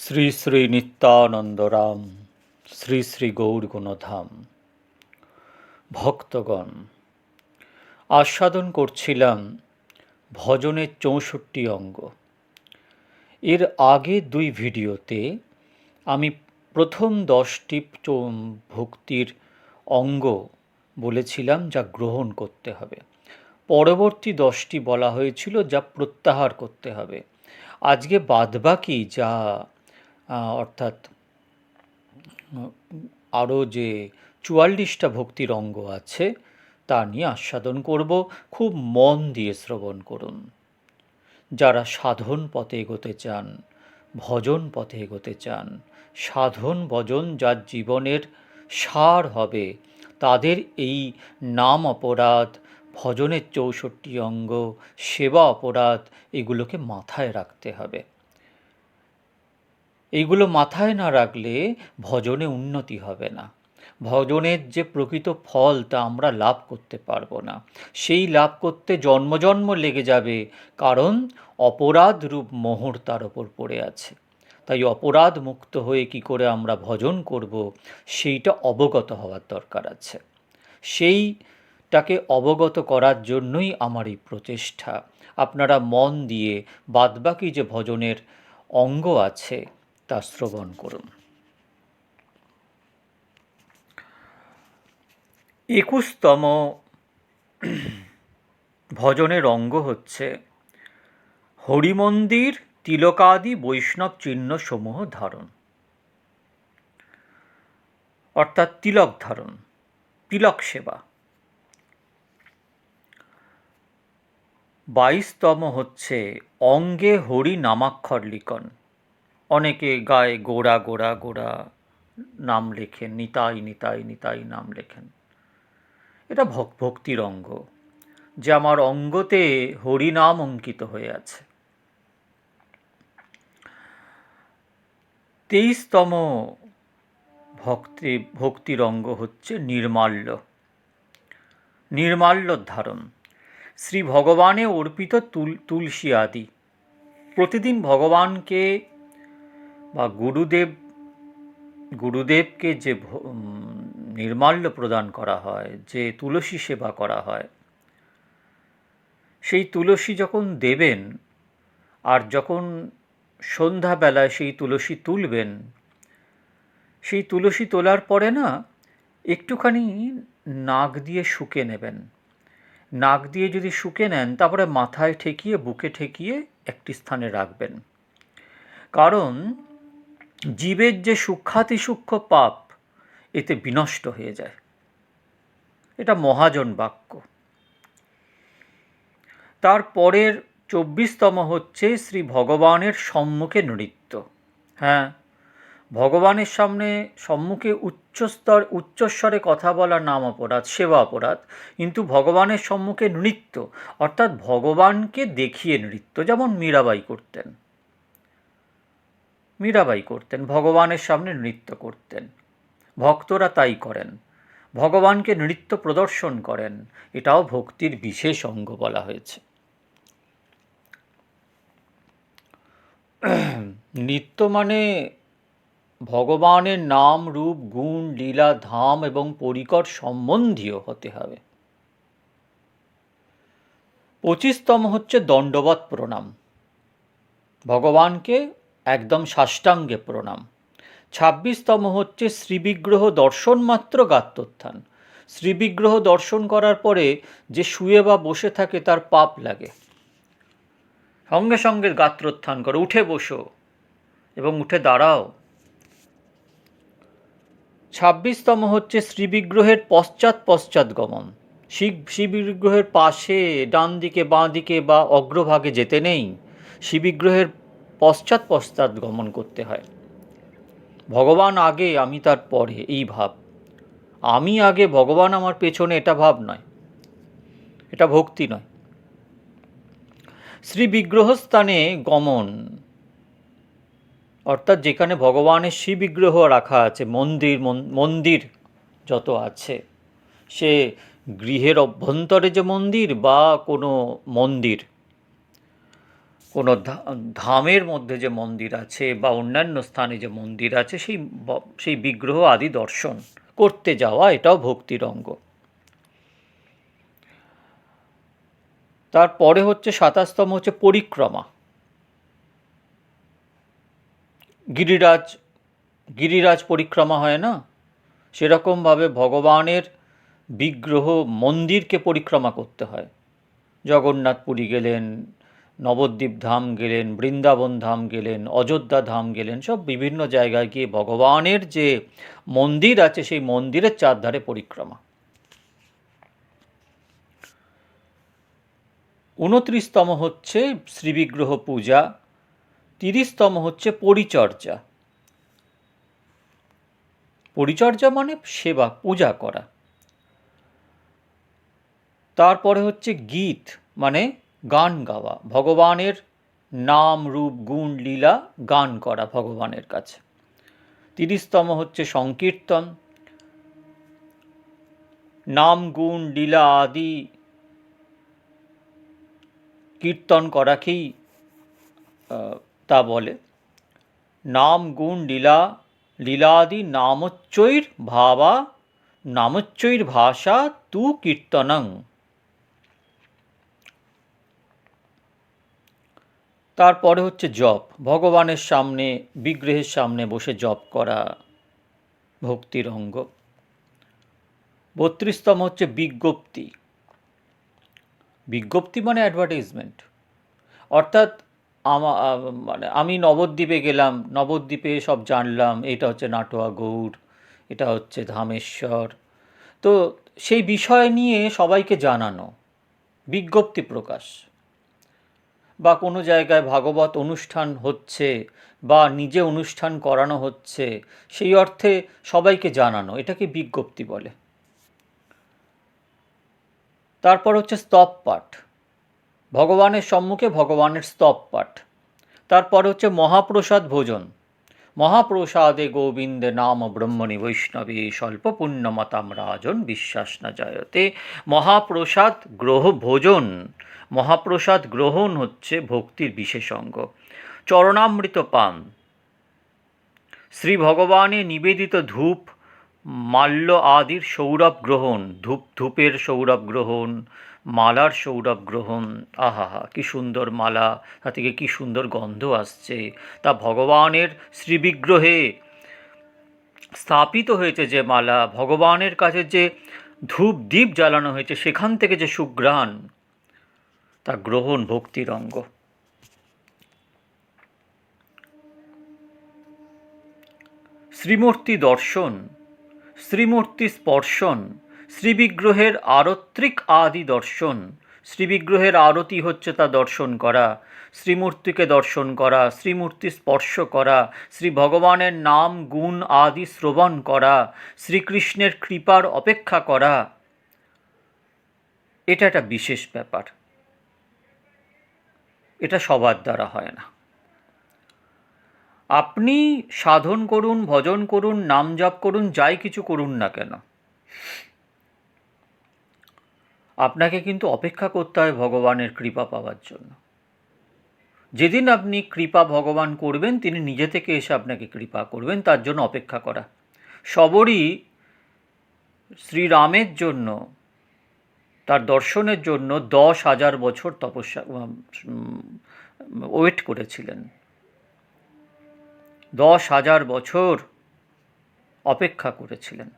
শ্রী শ্রী নিত্যানন্দরাম, শ্রী শ্রী গৌরগুণধাম। ভক্তগণ, আস্বাদন করছিলাম ভজনের ৬৪ অঙ্গ। এর আগে দুই ভিডিওতে আমি প্রথম 10টি ভক্তির অঙ্গ বলেছিলাম যা গ্রহণ করতে হবে। পরবর্তী 10টি বলা হয়েছিল যা প্রত্যাহার করতে হবে। আজকে বাদবাকি যা অর্থাৎ আরও যে ৪৪টা ভক্তির অঙ্গ আছে তা নিয়ে আস্বাদন করব। খুব মন দিয়ে শ্রবণ করুন। যারা সাধন পথে এগোতে চান, ভজন পথে এগোতে চান, সাধন ভজন যার জীবনের সার হবে, তাদের এই নাম অপরাধ, ভজনের ৬৪ অঙ্গ, সেবা অপরাধ এগুলোকে মাথায় রাখতে হবে। এইগুলো মাথায় না রাখলে ভজনে উন্নতি হবে না। ভজনের যে প্রকৃত ফল তা আমরা লাভ করতে পারবো না। সেই লাভ করতে জন্ম জন্ম লেগে যাবে, কারণ অপরাধ রূপ মোহর তার ওপর পড়ে আছে। তাই অপরাধ মুক্ত হয়ে কি করে আমরা ভজন করব, সেইটা অবগত হওয়ার দরকার আছে। সেইটাকে অবগত করার জন্যই আমার এই প্রচেষ্টা। আপনারা মন দিয়ে বাদবাকি যে ভজনের অঙ্গ আছে তা শ্রবণ করুন। ২১তম ভজনের অঙ্গ হচ্ছে হরিমন্দির তিলকাদি বৈষ্ণব চিহ্ন সমূহ ধারণ, অর্থাৎ তিলক ধারণ, তিলক সেবা। ২২তম হচ্ছে অঙ্গে হরি নামাক্ষর লিখন। অনেকে গায়ে গোড়া গোড়া গোড়া নাম লেখেন, নিতাই নিতাই নিতাই নাম লেখেন। এটা ভক্তির অঙ্গ, যে আমার অঙ্গতে হরিনাম অঙ্কিত হয়ে আছে। ২৩তম ভক্তির অঙ্গ হচ্ছে নির্মাল্য, নির্মাল্য ধারণ। শ্রী ভগবানে অর্পিত তুলসী আদি। প্রতিদিন ভগবানকে বা গুরুদেবকে যে নির্মাল্য প্রদান করা হয়, যে তুলসী সেবা করা হয়, সেই তুলসী যখন দেবেন আর যখন সন্ধ্যাবেলায় সেই তুলসী তুলবেন, সেই তুলসী তোলার পরে না একটুখানি নাক দিয়ে শুকে নেবেন। নাক দিয়ে যদি শুকে নেন, তারপরে মাথায় ঠেকিয়ে, বুকে ঠেকিয়ে একটি স্থানে রাখবেন। কারণ জীবের যে সূক্ষ্মাতিসূক্ষ্ম পাপ এতে বিনষ্ট হয়ে যায়। এটা মহাজন বাক্য। তারপরের ২৪তম হচ্ছে শ্রী ভগবানের সম্মুখে নৃত্য। হ্যাঁ, ভগবানের সম্মুখে উচ্চস্বরে কথা বলা নাম অপরাধ, সেবা অপরাধ। কিন্তু ভগবানের সম্মুখে নৃত্য, অর্থাৎ ভগবানকে দেখিয়ে নৃত্য, যেমন মীরাবাই করতেন, ভগবানের সামনে নৃত্য করতেন। ভক্তরা তাই করেন, ভগবানকে নৃত্য প্রদর্শন করেন। এটাও ভক্তির বিশেষ অঙ্গ বলা হয়েছে। নৃত্য মানে ভগবানের নাম, রূপ, গুণ, লীলা, ধাম এবং পরিকর সম্বন্ধীয় হতে হবে। ২৫তম হচ্ছে দণ্ডবৎ প্রণাম, ভগবানকে একদম সাষ্টাঙ্গে প্রণাম। ২৬তম হচ্ছে শ্রীবিগ্রহ দর্শন মাত্র গাত্রোত্থান। শ্রীবিগ্রহ দর্শন করার পরে যে শুয়ে বা বসে থাকে তার পাপ লাগে, সঙ্গে সঙ্গে গাত্রোত্থান করো, উঠে বসো এবং উঠে দাঁড়াও। ২৬তম হচ্ছে শ্রীবিগ্রহের পশ্চাৎ গমন। শ্রীবিগ্রহের পাশে, ডান দিকে, বাঁ দিকে বা অগ্রভাগে যেতে নেই, শ্রীবিগ্রহের পশ্চাৎ গমন করতে হয়। ভগবান আগে, আমি তার পরে, এই ভাব। আমি আগে, ভগবান আমার পেছনে, এটা ভাব নয়, এটা ভক্তি নয়। শ্রীবিগ্রহস্থানে গমন, অর্থাৎ যেখানে ভগবানের শ্রীবিগ্রহ রাখা আছে, মন্দির যত আছে, সে গৃহের অভ্যন্তরে যে মন্দির বা কোনো মন্দির, কোনো ধামের মধ্যে যে মন্দির আছে বা অন্যান্য স্থানে যে মন্দির আছে সেই বিগ্রহ আদি দর্শন করতে যাওয়া, এটাও ভক্তির অঙ্গ। তারপরে হচ্ছে 27তম হচ্ছে পরিক্রমা। গিরিরাজ পরিক্রমা হয় না, সেরকমভাবে ভগবানের বিগ্রহ মন্দিরকে পরিক্রমা করতে হয়। জগন্নাথ পুরী গেলেন, নবদ্বীপ ধাম গেলেন, বৃন্দাবন ধাম গেলেন, অযোধ্যা ধাম গেলেন, সব বিভিন্ন জায়গায় গিয়ে ভগবানের যে মন্দির আছে সেই মন্দিরের চারধারে পরিক্রমা। 29তম হচ্ছে শ্রীবিগ্রহ পূজা। 30তম হচ্ছে পরিচর্যা। পরিচর্যা মানে সেবা, পূজা করা। তারপরে হচ্ছে গীত, মানে গান গাওয়া, ভগবানের নাম রূপ গুণ লীলা গান করা ভগবানের কাছে। 30তম হচ্ছে সংকীর্তন, নাম গুণ লীলা আদি কীর্তন করাকেই তা বলে। নাম গুণ লীলা লীলাদি নামোচ্চৈর ভাষা তু কীর্তনং। তারপরে হচ্ছে জপ, ভগবানের সামনে বিগ্রহের সামনে বসে জপ করা ভক্তির অঙ্গ। 32তম হচ্ছে বিজ্ঞপ্তি। বিজ্ঞপ্তি মানে অ্যাডভার্টাইজমেন্ট। অর্থাৎ মানে আমি নবদ্বীপে গেলাম, নবদ্বীপে সব জানলাম এটা হচ্ছে নাটোয়া গৌড়, এটা হচ্ছে ধামেশ্বর, তো সেই বিষয় নিয়ে সবাইকে জানানো, বিজ্ঞপ্তি প্রকাশ। বা কোনো জায়গায় ভাগবত অনুষ্ঠান হচ্ছে বা নিজে অনুষ্ঠান করানো হচ্ছে, সেই অর্থে সবাইকে জানানো, এটাকে বিজ্ঞপ্তি বলে। তারপর হচ্ছে স্তব পাঠ, ভগবানের সম্মুখে ভগবানের স্তব পাঠ। তারপর হচ্ছে মহাপ্রসাদ ভোজন, মহাপ্রসাদে গোবিন্দে নাম ব্রহ্মণি বৈষ্ণবে স্বল্প পুণ্যমতাম রাজন বিশ্বাস না জায়তে। মহাপ্রসাদ ভোজন, মহাপ্রসাদ গ্রহণ হচ্ছে ভক্তির বিশেষ অঙ্গ। চরণামৃত পান, শ্রী ভগবানে নিবেদিত ধূপ মাল্য আদির সৌরভ গ্রহণ, ধূপের সৌরভ গ্রহণ, মালার সৌরভ গ্রহণ। আহা, কি সুন্দর মালা, তা থেকে কি সুন্দর গন্ধ আসছে, তা ভগবানের শ্রীবিগ্রহে স্থাপিত হয়েছে যে মালা, ভগবানের কাছে যে ধূপ দ্বীপ জ্বালানো হয়েছে সেখান থেকে যে সুঘ্রাণ, তা গ্রহণ ভক্তির অঙ্গ। শ্রীমূর্তি দর্শন, শ্রীমূর্তি স্পর্শন, শ্রীবিগ্রহের আরত্রিক আদি দর্শন। শ্রীবিগ্রহের আরতি হচ্ছে তা দর্শন করা, শ্রীমূর্তিকে দর্শন করা, শ্রীমূর্তি স্পর্শ করা, শ্রী ভগবানের নাম গুণ আদি শ্রবণ করা, শ্রীকৃষ্ণের কৃপার অপেক্ষা করা, এটা একটা বিশেষ ব্যাপার, এটা সবার দ্বারা হয় না। আপনি সাধন করুন, ভজন করুন, নাম জপ করুন, যাই কিছু করুন না কেন, আপনাকে কিন্তু অপেক্ষা করতে হয় ভগবানের কৃপা পাওয়ার জন্য। যেদিন আপনি কৃপা ভগবান করবেন, তিনি নিজে থেকে এসে আপনাকে কৃপা করবেন, তার জন্য অপেক্ষা করা। সবরই শ্রীরামের জন্য, তার দর্শনের জন্য 10,000 বছর তপস্যা ওয়েট করেছিলেন, 10,000 বছর অপেক্ষা করেছিলেন।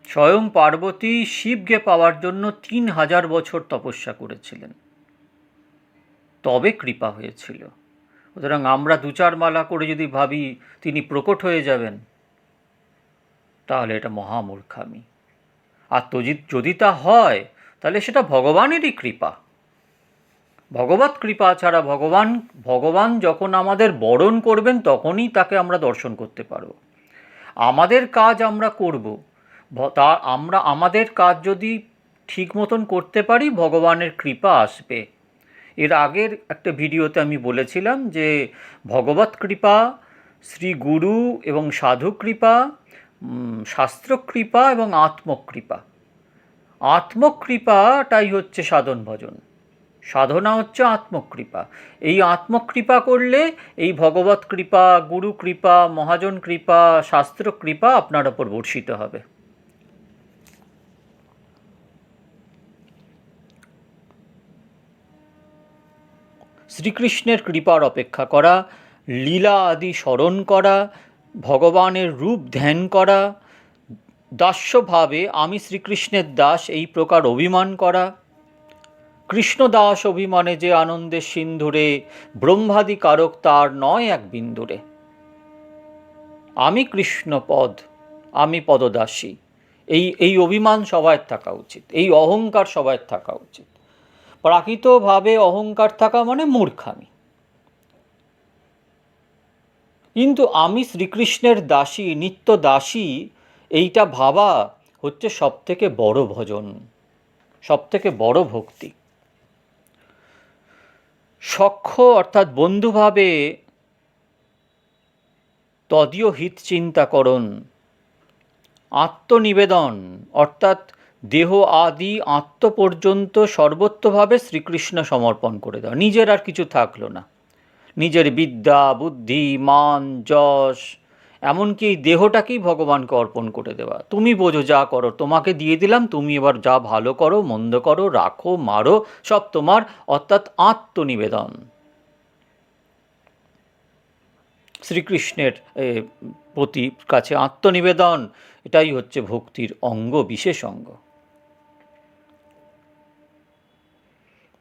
স্বয়ং পার্বতী শিবকে পাওয়ার জন্য 3,000 বছর তপস্যা করেছিলেন, তবে কৃপা হয়েছিল। সুতরাং আমরা 2-4 মালা করে যদি ভাবি তিনি প্রকট হয়ে যাবেন, তাহলে এটা মহামূর্খামি। আর তো যদি তা হয়, তাহলে সেটা ভগবানেরই কৃপা। ভগবত কৃপা ছাড়া ভগবান যখন আমাদের বরণ করবেন তখনই তাকে আমরা দর্শন করতে পারব। আমাদের কাজ আমরা করব, আমাদের কাজ যদি ঠিক মতন করতে পারি, ভগবানের কৃপা আসবে। এর আগের একটা ভিডিওতে আমি বলেছিলাম যে ভগবত কৃপা, শ্রী গুরু এবং সাধু কৃপা, শাস্ত্র কৃপা এবং আত্মকৃপা। আত্মকৃপাটাই হচ্ছে সাধন ভজন। সাধনা হচ্ছে আত্মকৃপা। এই আত্মকৃপা করলে এই ভগবৎ কৃপা, গুরু কৃপা, মহাজন কৃপা, শাস্ত্র কৃপা আপনার ওপর বর্ষিত হবে। শ্রীকৃষ্ণের কৃপার অপেক্ষা করা, লীলা আদি স্মরণ করা, ভগবানের রূপ ধ্যান করা, দাস্যভাবে আমি শ্রীকৃষ্ণের দাস এই প্রকার অভিমান করা, কৃষ্ণদাস অভিমানে যে আনন্দের সিন্ধুরে, ব্রহ্মাদি কারক তার নয় এক বিন্দুরে। আমি কৃষ্ণপদ, আমি পদদাসী, এই অভিমান সবার থাকা উচিত, এই অহংকার সবার থাকা উচিত। প্রাকৃতভাবে অহংকার থাকা মানে মূর্খামি। কিন্তু আমি শ্রীকৃষ্ণের দাসী, নিত্য দাসী, এইটা ভাবা হচ্ছে সবথেকে বড় ভজন, সবথেকে বড় ভক্তি। সখ্য অর্থাৎ বন্ধুভাবে তদীয় হিত চিন্তাকরণ, আত্মনিবেদন অর্থাৎ দেহ আদি আত্ম পর্যন্ত সর্বত্রভাবে শ্রীকৃষ্ণ সমর্পণ করে দেওয়া, নিজের আর কিছু থাকলো না। নিজের বিদ্যা, বুদ্ধি, মান, যশ, এমনকি এই দেহটাকেই ভগবানকে অর্পণ করে দেওয়া। তুমি বোঝো, যা করো তোমাকে দিয়ে দিলাম, তুমি এবার যা ভালো করো, মন্দ করো, রাখো, মারো, সব তোমার, অর্থাৎ আত্মনিবেদন। শ্রীকৃষ্ণের প্রতি কাছে আত্মনিবেদন, এটাই হচ্ছে ভক্তির অঙ্গ, বিশেষ অঙ্গ।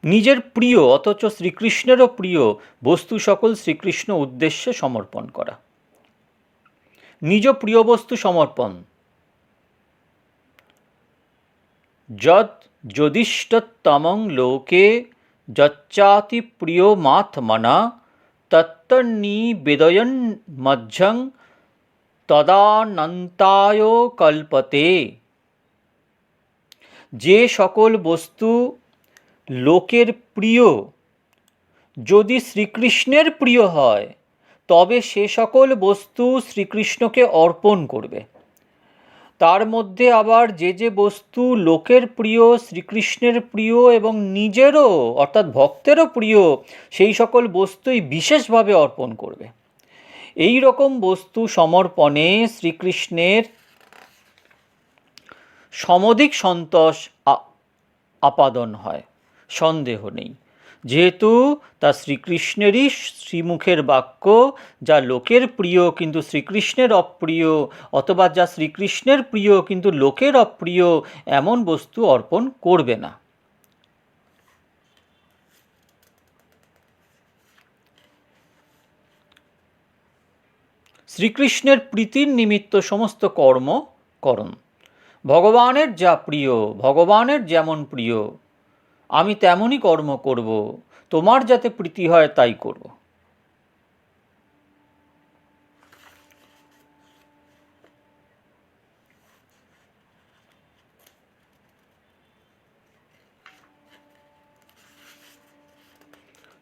নিজের প্রিয় অথচ শ্রীকৃষ্ণেরও প্রিয় বস্তু সকল শ্রীকৃষ্ণ উদ্দেশ্যে সমর্পণ করা। নিজ প্রিয় বস্তু সমর্পণ। যদ যদিষ্টতমং লোকে যচ্চাতি প্রিয় মাত্মনা তত্তন্নিবেদয়ন মজ্জং তদানন্তায় কল্পতে। যে সকল বস্তু লোকের প্রিয় যদি শ্রীকৃষ্ণের প্রিয় হয়, তবে সে সকল বস্তু শ্রীকৃষ্ণকে অর্পণ করবে। তার মধ্যে আবার যে যে বস্তু লোকের প্রিয়, শ্রীকৃষ্ণের প্রিয় এবং নিজেরও অর্থাৎ ভক্তেরও প্রিয়, সেই সকল বস্তুই বিশেষভাবে অর্পণ করবে। এই রকম বস্তু সমর্পণে শ্রীকৃষ্ণের সমধিক সন্তোষ আপাদন হয়, সন্দেহ নেই। যেহেতু তা শ্রীকৃষ্ণেরই শ্রীমুখের বাক্য, যা লোকের প্রিয় কিন্তু শ্রীকৃষ্ণের অপ্রিয়, অথবা যা শ্রীকৃষ্ণের প্রিয় কিন্তু লোকের অপ্রিয়, এমন বস্তু অর্পণ করবে না। শ্রীকৃষ্ণের প্রীতির নিমিত্ত সমস্ত কর্ম করুন। ভগবানের যা প্রিয়, ভগবানের যেমন প্রিয়, আমি তেমনই কর্ম করব, তোমার যাতে প্রীতি হয় তাই করব।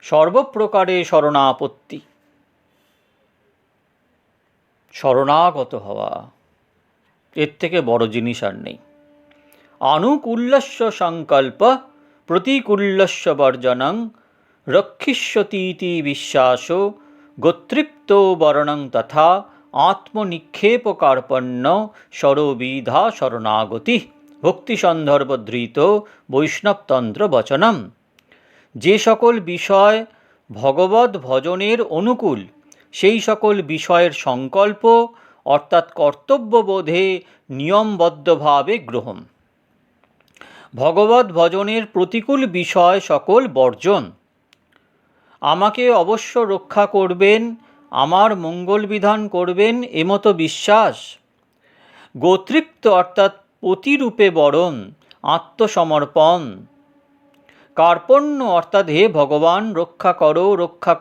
সর্বপ্রকারে শরণাপত্তি, শরণাগত হওয়া, এর থেকে বড় জিনিস আর নেই। আনুকূল্যস্য সংকল্প প্রতিকূল্যস্য বর্জনং রক্ষিষ্যতীতি বিশ্বাস গোত্রিপ্ত বর্ণং তথা আত্মনিক্ষেপ কার্পণ্য সরবিধা শরণাগতি ভক্তি সন্দর্ভ ধৃত বৈষ্ণবতন্ত্র বচনম। যে সকল বিষয় ভগবদ্ ভজনের অনুকূল, সেই সকল বিষয়ের সংকল্প অর্থাৎ কর্তব্যবোধে নিয়মবদ্ধভাবে গ্রহণ। ভগবদ্ ভজনের প্রতিকূল বিষয় সকল বর্জন। আমাকে অবশ্য রক্ষা করবেন, আমার মঙ্গল বিধান করবেন এমতো বিশ্বাস। গোত্রিপ্ত অর্থাৎ প্রতিরূপে বরণ, আত্মসমর্পণ। কার্পণ্য অর্থাৎ হে ভগবান রক্ষা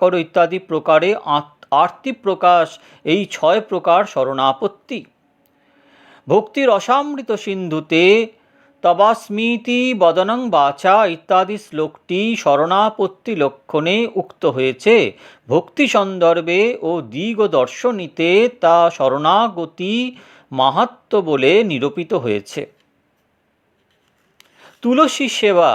করো ইত্যাদি প্রকারে আর্তি প্রকাশ, এই 6 প্রকার শরণাপত্তি। ভক্তির অসামৃত সিন্ধুতে তবাস্মিতি বদনং বাচা ইত্যাদি শ্লোকটি শরণাপত্তি লক্ষণে উক্ত হয়েছে। ভক্তি সন্দর্ভে ও দিগদর্শনীতে তা শরণাগতি মাহাত্ম্য বলে নিরূপিত হয়েছে। তুলসী সেবা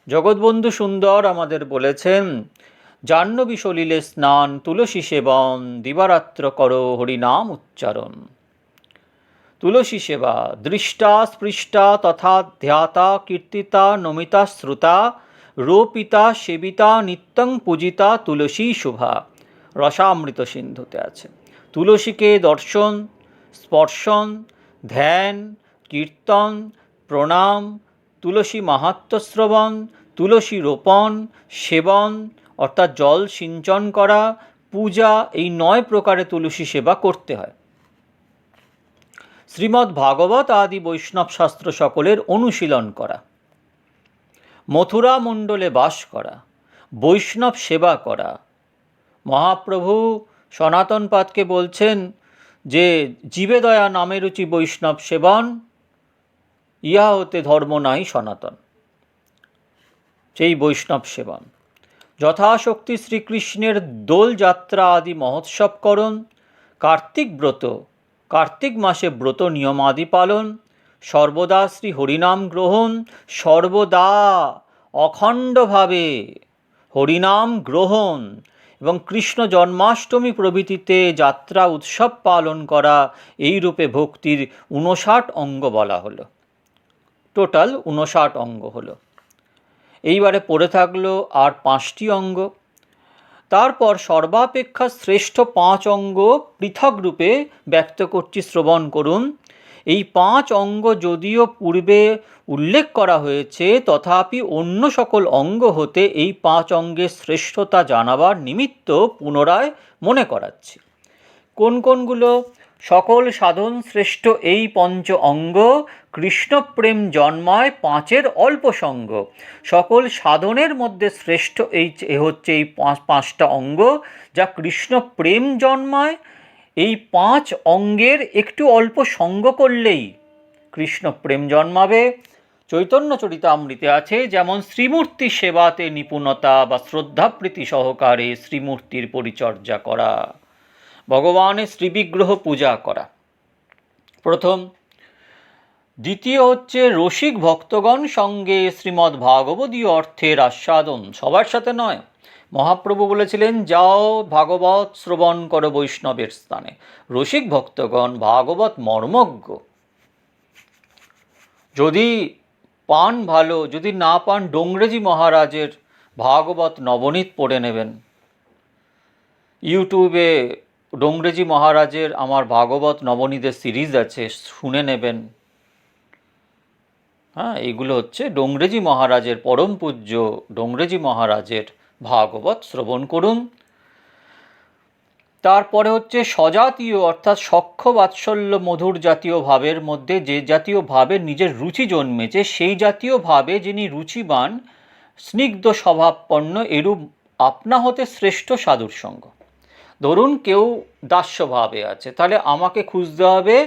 জগৎবন্ধু সুন্দর আমাদের বলেছেন, জাহ্নবী সলিলে স্নান, তুলসী সেবন, দিবারাত্র করো হরিনাম উচ্চারণ। তুলসী সেবা দৃষ্টা স্পৃষ্টা তথা ধ্যাতা কীর্তিতা নমিতা শ্রুতা রোপিতা সেবিতা নিত্যং পূজিতা তুলসী শুভা, রসামৃত সিন্ধুতে আছে। তুলসীকে দর্শন, স্পর্শন, ধ্যান, কীর্তন, প্রণাম, তুলসী মাহাত্ম্য শ্রবণ, তুলসী রোপণ, সেবন অর্থাৎ জল সিঞ্চন করা, পূজা, এই 9 প্রকারে তুলসী সেবা করতে হয়। শ্রীমদ্ ভাগবত আদি বৈষ্ণব শাস্ত্র সকলের অনুশীলন করা, মথুরা মণ্ডলে বাস করা, বৈষ্ণব সেবা করা। মহাপ্রভু সনাতনপাদকে বলছেন যে জীবে দয়া নামে রুচি বৈষ্ণব সেবন, ইহা হতে ধর্ম নাই সনাতন। সেই বৈষ্ণব সেবন, যথাশক্তি শ্রীকৃষ্ণের দোল যাত্রা আদি মহোৎসব করণ, কার্তিক ব্রত, কার্তিক মাসে ব্রত নিয়মাদি পালন, সর্বদা শ্রী হরিনাম গ্রহণ, সর্বদা অখণ্ডভাবে হরিনাম গ্রহণ এবং কৃষ্ণ জন্মাষ্টমী প্রভৃতিতে যাত্রা উৎসব পালন করা, এই রূপে ভক্তির 59 অঙ্গ বলা হলো। টোটাল 59 অঙ্গ হলো। এইবারে পড়ে থাকলো আর 5টি অঙ্গ। তারপর সর্বাপেক্ষা শ্রেষ্ঠ 5 অঙ্গ পৃথক রূপে ব্যক্ত করছি, শ্রবণ করুন। এই 5 অঙ্গ যদিও পূর্বে উল্লেখ করা হয়েছে, তথাপি অন্য সকল অঙ্গ হতে এই 5 অঙ্গের শ্রেষ্ঠতা জানাবার নিমিত্ত পুনরায় মনে করাচ্ছি। কোন কোনগুলো? সকল সাধন শ্রেষ্ঠ এই 5 অঙ্গ, কৃষ্ণপ্রেম জন্মায় 5-এর অল্প সঙ্গ। সকল সাধনের মধ্যে শ্রেষ্ঠ এই হচ্ছে এই 5টা অঙ্গ, যা কৃষ্ণ প্রেম জন্মায়। এই 5 অঙ্গের একটু অল্প সঙ্গ করলেই কৃষ্ণ প্রেম জন্মাবে। চৈতন্য চরিতামৃতে আছে, যেমন শ্রীমূর্তি সেবাতে নিপুণতা বা শ্রদ্ধাপ্রীতি সহকারে শ্রীমূর্তির পরিচর্যা করা, ভগবানের শ্রীবিগ্রহ পূজা করা প্রথম। দ্বিতীয় হচ্ছে রসিক ভক্তগণ সঙ্গে শ্রীমদ্ ভাগবতীয় অর্থের আস্বাদন, সবার সাথে নয়। মহাপ্রভু বলেছিলেন, যাও ভাগবত শ্রবণ করো বৈষ্ণবের স্থানে। রসিক ভক্তগণ ভাগবত মর্মজ্ঞ, যদি পান ভালো, যদি না পান ডোংরেজি মহারাজের ভাগবত নবনীত পড়ে নেবেন। ইউটিউবে ডোংরেজি মহারাজের আমার ভাগবত নবনীতের সিরিজ আছে, শুনে নেবেন। এইগুলো হচ্ছে ডোংরেজি মহারাজের, পরম পূজ্য ডোংরেজি মহারাজের ভাগবত শ্রবণ করুন। তারপরে হচ্ছে সজাতীয় অর্থাৎ সখ্য বাৎসল্য মধুর জাতীয় ভাবের মধ্যে যে জাতীয় ভাবে নিজের রুচি জন্মেছে, সেই জাতীয় ভাবে যিনি রুচিবান, স্নিগ্ধ স্বভাবপন্ন, এরূপ আপনা হতে শ্রেষ্ঠ সাধুর সঙ্গ। ধরুন কেউ দাস্যভাবে আছে, তাহলে আমাকে খুঁজতে হবে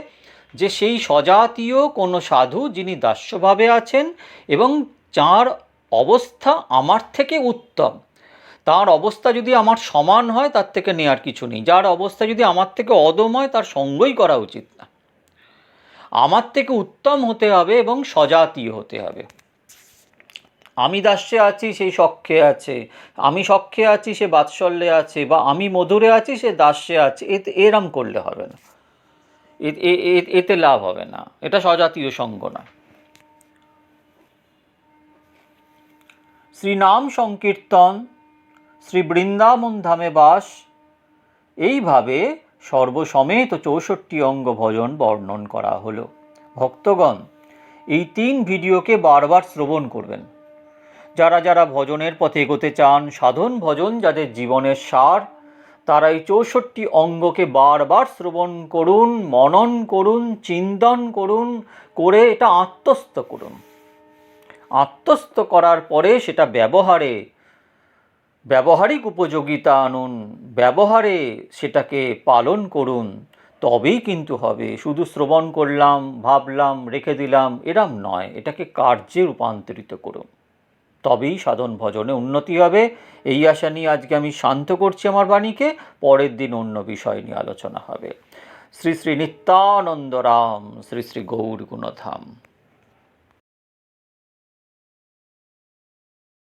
যে সেই সজাতীয় কোনো সাধু যিনি দাস্যভাবে আছেন এবং যার অবস্থা আমার থেকে উত্তম। তার অবস্থা যদি আমার সমান হয়, তার থেকে নেয়ার কিছু নেই। যার অবস্থা যদি আমার থেকে অদম হয়, তার সঙ্গই করা উচিত না। আমার থেকে উত্তম হতে হবে এবং সজাতীয় হতে হবে। আমি দাস্যে আছি, সেই সখ্যে আছে, আমি সখ্যে আছি, সে বাৎসল্যে আছে, বা আমি মধুরে আছি, সে দাস্যে আছে, এরম করলে হবে না, এতে লাভ হবে না। এটা সজাতীয় সঙ্গ না। শ্রীনাম সংকীর্তন, শ্রী বৃন্দাবন ধামে বাস, এইভাবে সর্বসমেত 64 অঙ্গ ভজন বর্ণন করা হলো। ভক্তগণ, এই 3 ভিডিওকে বারবার শ্রবণ করবেন। যারা যারা ভজনের পথে এগোতে চান, সাধন ভজন যাদের জীবনের সার, তারা এই 64 অঙ্গকে বারবার শ্রবণ করুন, মনন করুন, চিন্তন করুন, করে এটা আত্মস্থ করুন। আত্মস্থ করার পরে সেটা ব্যবহারিক উপযোগিতা আনুন, ব্যবহারে সেটাকে পালন করুন, তবেই কিন্তু হবে। শুধু শ্রবণ করলাম, ভাবলাম, রেখে দিলাম, এরম নয়। এটাকে কার্যে রূপান্তরিত করুন, তবেই সাধন ভজনে উন্নতি হবে। এই আশা নিয়ে আজকে আমি শান্ত করছি আমার বাণীকে। পরের দিন অন্য বিষয় নিয়ে আলোচনা হবে। শ্রী শ্রী নিত্যানন্দ রাম, শ্রী শ্রী গৌর গুণধাম।